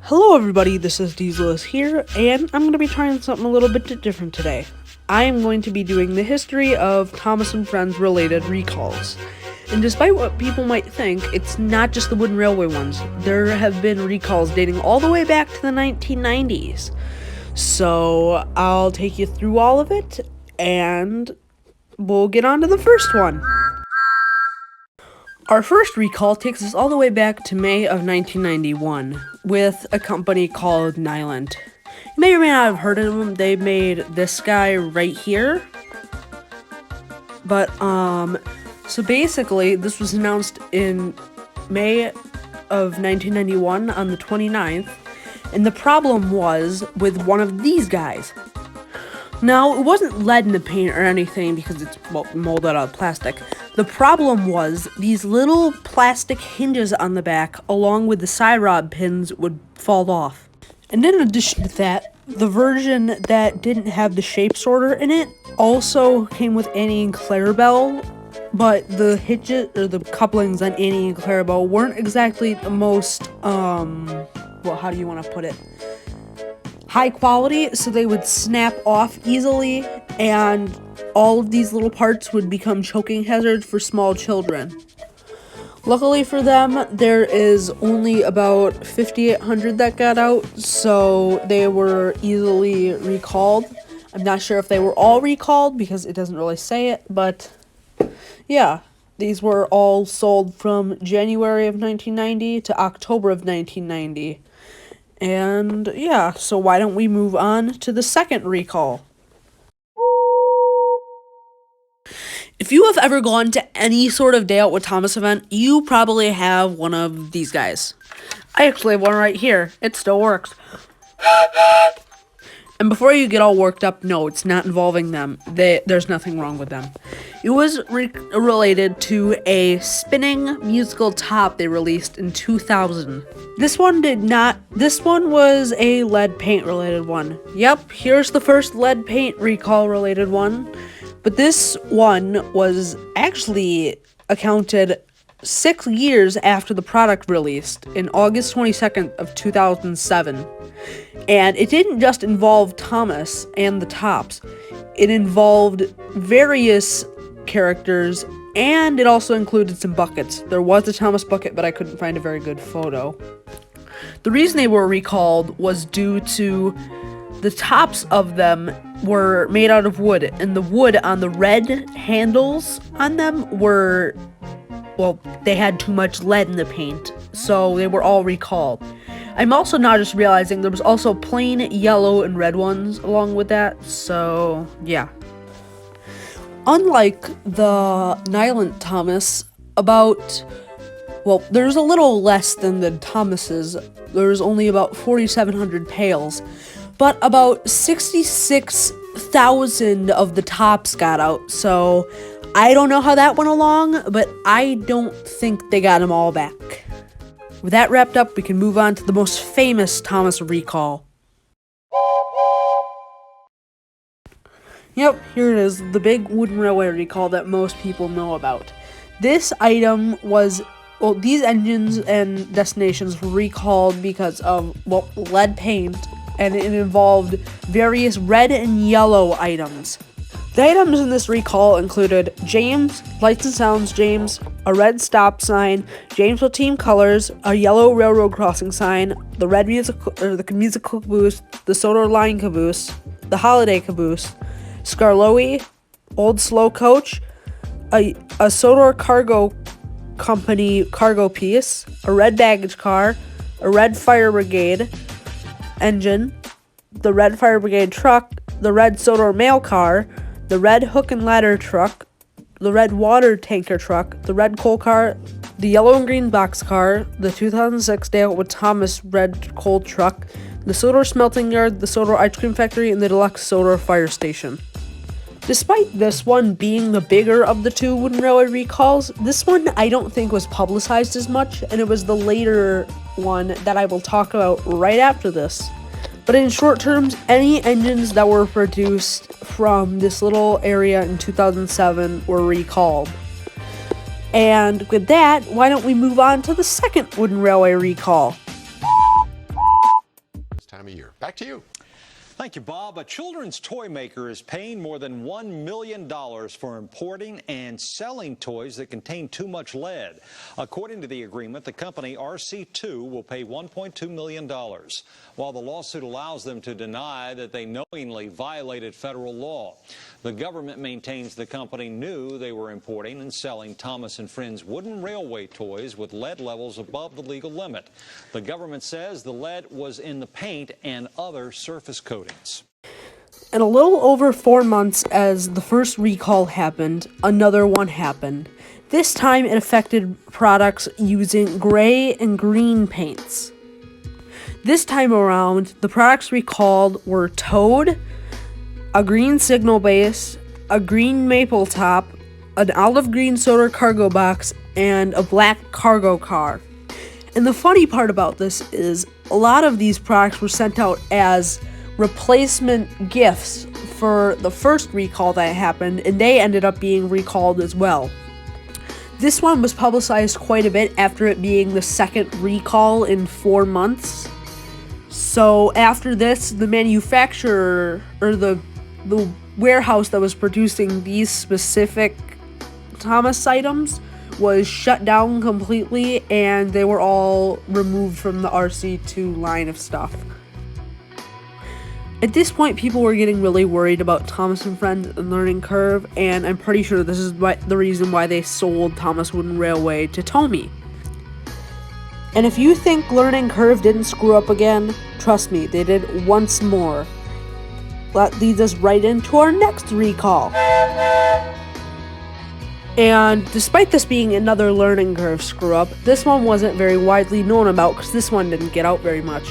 Hello everybody, this is Dieselis here, and I'm going to be trying something a little bit different today. I am going to be doing the history of Thomas and Friends related recalls. And despite what people might think, it's not just the wooden railway ones. There have been recalls dating all the way back to the 1990s. So I'll take you through all of it, and we'll get on to the first one. Our first recall takes us all the way back to May of 1991 with a company called Nylent. You may or may not have heard of them. They made this guy right here. But, so basically, this was announced in May of 1991 on the 29th, and the problem was with one of these guys. Now, it wasn't lead in the paint or anything because it's molded out of plastic. The problem was these little plastic hinges on the back, along with the side rod pins, would fall off. And in addition to that, the version that didn't have the shape sorter in it also came with Annie and Clarabelle, but the hitches or the couplings on Annie and Clarabelle weren't exactly the most, how do you want to put it? High quality, so they would snap off easily, and all of these little parts would become choking hazards for small children. Luckily for them, there is only about 5,800 that got out, so they were easily recalled. I'm not sure if they were all recalled because it doesn't really say it, but yeah, these were all sold from January of 1990 to October of 1990. And yeah, so why don't we move on to the second recall? If you have ever gone to any sort of Day Out with Thomas event, you probably have one of these guys. I actually have one right here. It still works. And before you get all worked up, no, it's not involving them. There's nothing wrong with them. It was related to a spinning musical top they released in 2000. This one was a lead paint related one. Yep, here's the first lead paint recall related one. But this one was actually accounted 6 years after the product released in August 22nd of 2007. And it didn't just involve Thomas and the tops. It involved various characters, and it also included some buckets. There was a Thomas bucket, but I couldn't find a very good photo. The reason they were recalled was due to the tops of them were made out of wood, and the wood on the red handles on them were, they had too much lead in the paint, so they were all recalled. I'm also now just realizing there was also plain yellow and red ones along with that, so yeah. Unlike the Nylent Thomas, there's a little less than the Thomases. There's only about 4,700 pails, but about 66,000 of the tops got out, so I don't know how that went along, but I don't think they got them all back. With that wrapped up, we can move on to the most famous Thomas recall. Yep, here it is, the big wooden railway recall that most people know about. This item was, these engines and destinations were recalled because of, lead paint, and it involved various red and yellow items. The items in this recall included James, Lights and Sounds James, a red stop sign, James with team colors, a yellow railroad crossing sign, the red musical caboose, the Sodor line caboose, the holiday caboose, Skarloey, old slow coach, a Sodor cargo company cargo piece, a red baggage car, a red fire brigade engine, the red fire brigade truck, the red Sodor mail car, the red hook and ladder truck, the red water tanker truck, the red coal car, the yellow and green box car, the 2006 Day Out with Thomas red coal truck, the Sodor smelting yard, the Sodor ice cream factory, and the deluxe Sodor fire station. Despite this one being the bigger of the two wooden railway recalls, this one I don't think was publicized as much, and it was the later one that I will talk about right after this. But in short terms, any engines that were produced from this little area in 2007 were recalled. And with that, why don't we move on to the second wooden railway recall? of year. Back to you. Thank you, Bob. A children's toy maker is paying more than $1 million for importing and selling toys that contain too much lead. According to the agreement, the company RC2 will pay $1.2 million, while the lawsuit allows them to deny that they knowingly violated federal law. The government maintains the company knew they were importing and selling Thomas & Friends wooden railway toys with lead levels above the legal limit. The government says the lead was in the paint and other surface coatings. In a little over 4 months as the first recall happened, another one happened. This time it affected products using gray and green paints. This time around, the products recalled were Toad, a green signal base, a green maple top, an olive green soda cargo box, and a black cargo car. And the funny part about this is a lot of these products were sent out as replacement gifts for the first recall that happened, and they ended up being recalled as well. This one was publicized quite a bit after it being the second recall in 4 months. So after this, the manufacturer, or the warehouse that was producing these specific Thomas items, was shut down completely, and they were all removed from the RC2 line of stuff. At this point, people were getting really worried about Thomas & Friends and Learning Curve, and I'm pretty sure this is the reason why they sold Thomas Wooden Railway to Tomy. And if you think Learning Curve didn't screw up again, trust me, they did once more. That leads us right into our next recall. And despite this being another Learning Curve screw up, this one wasn't very widely known about because this one didn't get out very much.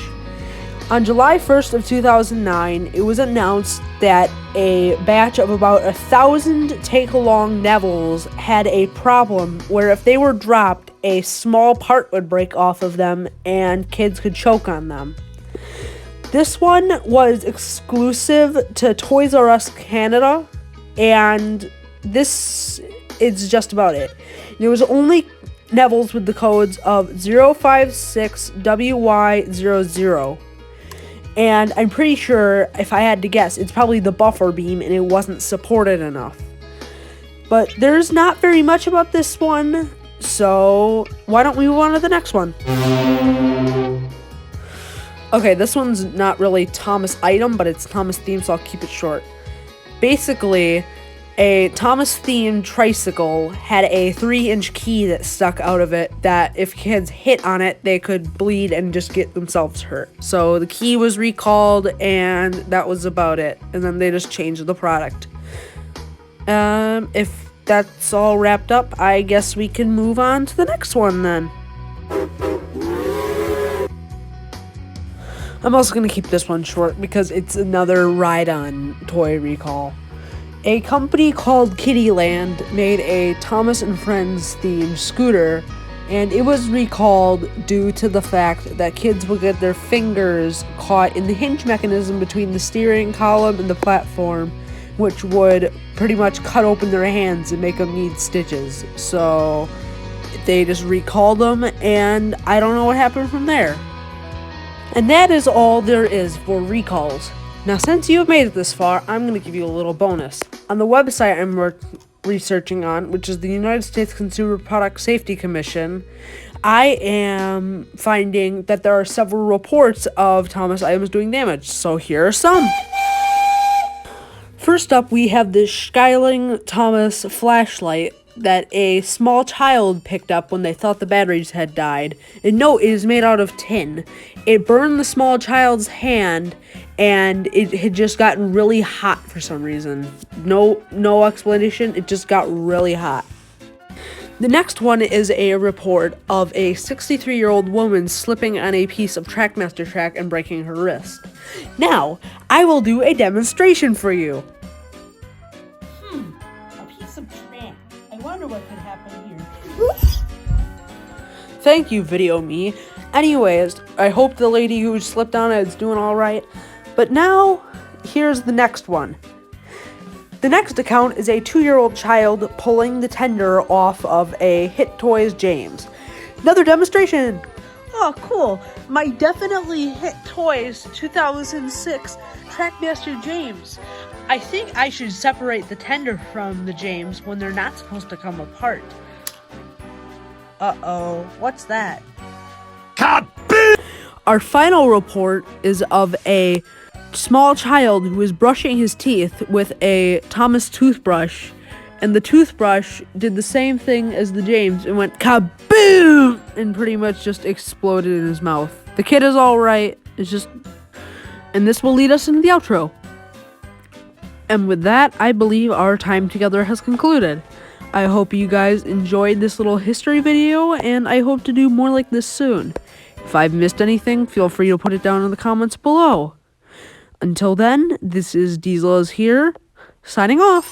On July 1st of 2009, it was announced that a batch of about 1,000 take-along Nevilles had a problem where if they were dropped, a small part would break off of them and kids could choke on them. This one was exclusive to Toys R Us Canada, and this is just about it. There was only Nevilles with the codes of 056WY00. And I'm pretty sure, if I had to guess, it's probably the buffer beam and it wasn't supported enough. But there's not very much about this one, so why don't we move on to the next one? Okay, this one's not really Thomas item, but it's Thomas themed, so I'll keep it short. Basically, a Thomas-themed tricycle had a 3-inch key that stuck out of it that if kids hit on it, they could bleed and just get themselves hurt. So the key was recalled, and that was about it. And then they just changed the product. If that's all wrapped up, I guess we can move on to the next one then. I'm also going to keep this one short because it's another ride-on toy recall. A company called Kittyland made a Thomas & Friends themed scooter, and it was recalled due to the fact that kids would get their fingers caught in the hinge mechanism between the steering column and the platform, which would pretty much cut open their hands and make them need stitches. So they just recalled them, and I don't know what happened from there. And that is all there is for recalls. Now, since you have made it this far, I'm going to give you a little bonus. On the website I'm researching on, which is the United States Consumer Product Safety Commission, I am finding that there are several reports of Thomas items doing damage. So here are some. First up, we have this Skyling Thomas flashlight that a small child picked up when they thought the batteries had died. And no, it is made out of tin. It burned the small child's hand, and it had just gotten really hot for some reason. No explanation, it just got really hot. The next one is a report of a 63-year-old woman slipping on a piece of Trackmaster track and breaking her wrist. Now, I will do a demonstration for you. A piece of track. I wonder what could happen here. Thank you, Video Me. Anyways, I hope the lady who slipped on it is doing alright. But now, here's the next one. The next account is a 2-year-old child pulling the tender off of a Hit Toys James. Another demonstration! Oh, cool. My Definitely Hit Toys 2006 Trackmaster James. I think I should separate the tender from the James when they're not supposed to come apart. Uh-oh, what's that? Our final report is of a small child who is brushing his teeth with a Thomas toothbrush, and the toothbrush did the same thing as the James and went kaboom and pretty much just exploded in his mouth. The kid is all right. And this will lead us into the outro. And with that, I believe our time together has concluded. I hope you guys enjoyed this little history video, and I hope to do more like this soon. If I've missed anything, feel free to put it down in the comments below. Until then, this is Diesel's here, signing off.